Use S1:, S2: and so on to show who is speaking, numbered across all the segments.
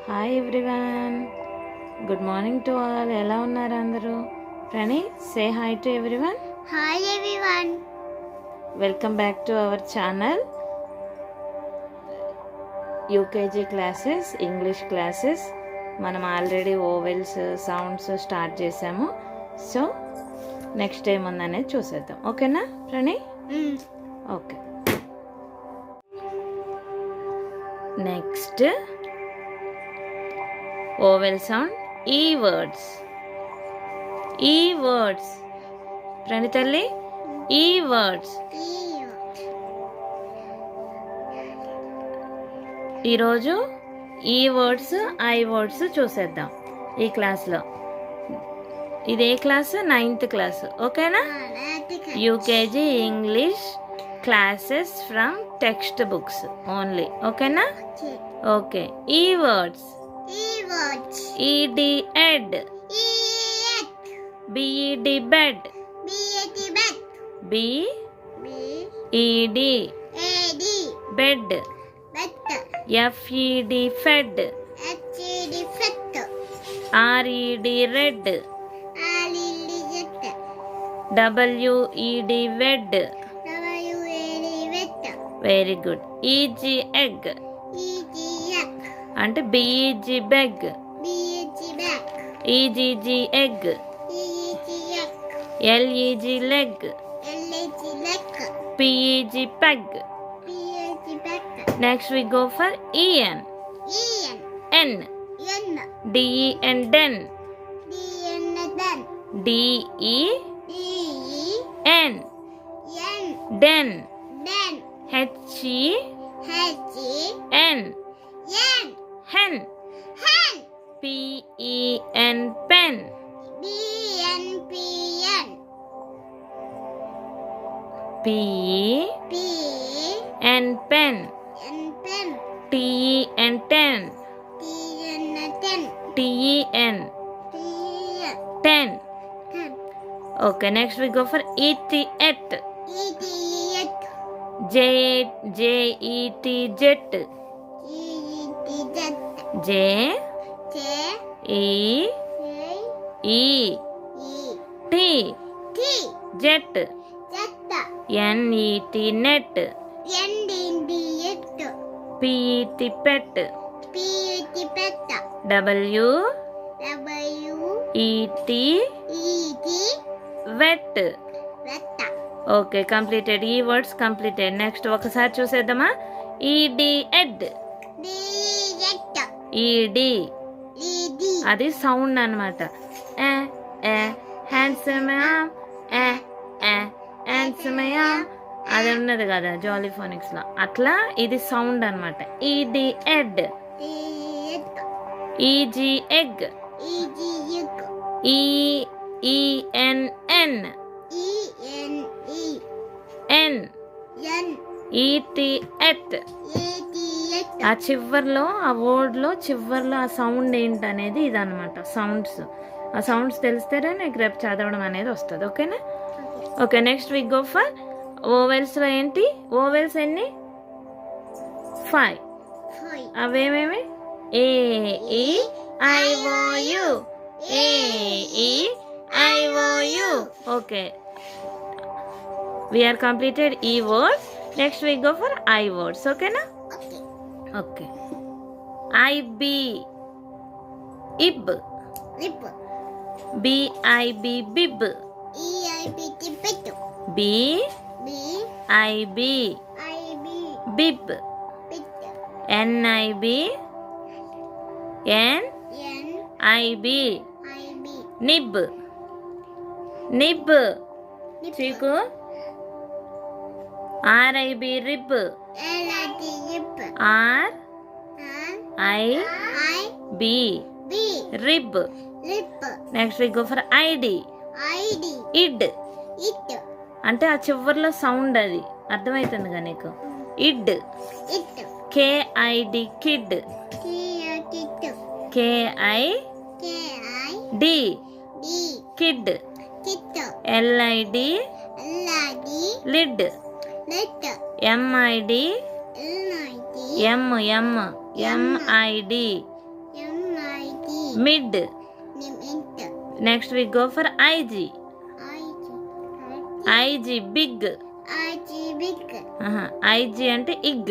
S1: Hi everyone, good morning to all. ఎలా ఉన్నారు అందరూ? Prani, say hi to everyone.
S2: Hi everyone,
S1: welcome back to our channel. UKG classes, English classes. మనం already vowels, sounds start చేసాము. So next ఏముందనేది చూసేద్దాం. ఓకేనా Prani? Okay. Next vowel sound ఈ words. ఈ వర్డ్స్ ప్రణి తల్లి, ఈ వర్డ్స్. ఈరోజు ఈ వర్డ్స్, ఐ వర్డ్స్ చూసేద్దాం ఈ క్లాస్లో. ఇదే క్లాస్, 9th క్లాస్. ఓకేనా? UKG English classes from text books only. ఓకేనా? ఓకే. ఈ words. ED ed, BED bed, BED bed, FED fed, RED red, WED wed. Very good. EG egg అంటే BEG beg, EGG egg, LEG leg, PEG peg. Next we go for EN. N, DEN den, DEN den, HEN hen, PEN pen, PEN pen, TEN ten, TEN ten. Okay, next we go for ET et, JET jet, JET jet, NET net, PET pet, WET wet. Okay, completed. ఈ words completed. Next ఒకసారి చూసేద్దామా? ED ed. ED అది sound అనమాట. హ్యాండ్సమయా అది ఉన్నది కదా జాలీఫోనిక్స్ లో, అట్లా ఇది సౌండ్ అనమాట. ED ed, EG egg, EENN, ET et. ఆ చివర్లో, ఆ వర్డ్లో చివర్లో ఆ సౌండ్ ఏంటనేది ఇదనమాట. సౌండ్స్, ఆ సౌండ్స్ తెలిస్తేనే నీకు రేపు చదవడం అనేది వస్తుంది. ఓకేనా? Okay, next week go for ఓవెల్స్లో. ఏంటి ఓవెల్స్? ఎన్ని? 5. అవేమేమి? AEIOU, AEIOU. Okay, we are completed E words. Next we go for I words. Okay na? Okay. IB ib, BIB bib, BIB bib, NIB NIB nib, nib. Chiku, RIB rib, RIB rib. Next we go for ID. id అంటే ఆ చివర్లో sound, అది అర్థమవుతుందిగా నీకు? id. KID kid, KID kid, LID lid, MID MID Mid. Next we go for IG. IG, big. IG ante ig.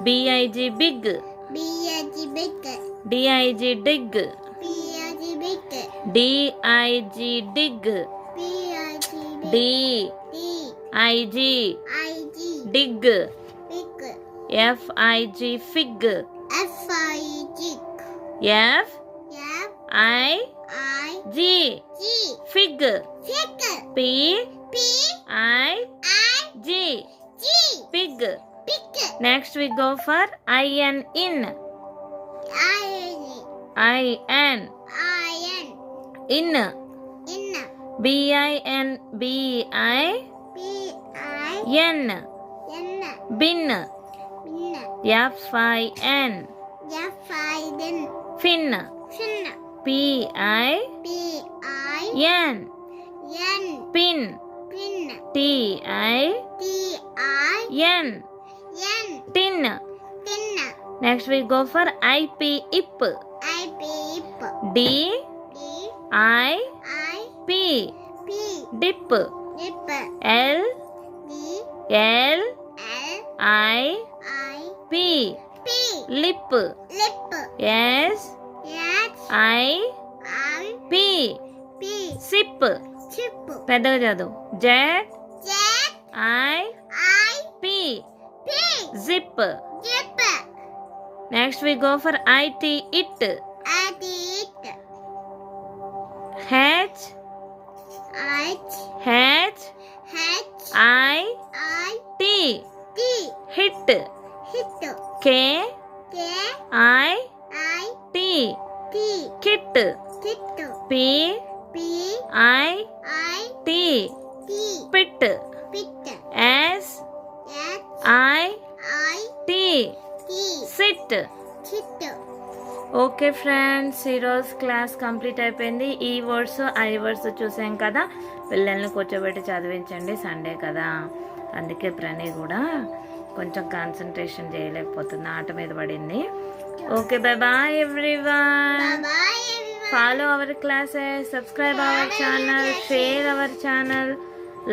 S1: BIG, big. DIG, dig. DIG, dig. DIG, dig. FIG, fig. FIG, fig. PIG, pig. Next we go for IN, in. IN, in. BIN, BIN, bin. FIN, fin. PIN, pin. TIN, tin. Next we go for IP, ip. DIP, dip. LIP, lip. SIP, sip. పెద్దగా చదువు. ZIP, zip. Next we go for IT, it. HIT, hit. KIT, kit. PIT, pit. SIT, sit. Okay friends, ఈరోజు class complete అయిపోయింది. ఈ words I words చూసాం కదా. పిల్లల్ని కూర్చోబెట్టి చదివించండి, సండే కదా. అందుకే ప్రణి కూడా కొంచెం కాన్సన్ట్రేషన్ చేయలేకపోతుంది, ఆట మీద పడింది. Okay, bye everyone. Follow our classes, subscribe our channel, share our channel,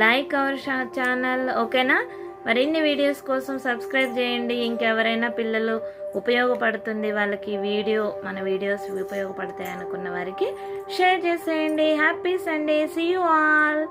S1: like our channel. ఓకేనా? మరిన్ని వీడియోస్ కోసం సబ్స్క్రైబ్ చేయండి. ఇంకెవరైనా పిల్లలు ఉపయోగపడుతుంది వాళ్ళకి మన వీడియోస్ ఉపయోగపడతాయి అనుకున్న వారికి షేర్ చేసేయండి. Happy Sunday. See you all.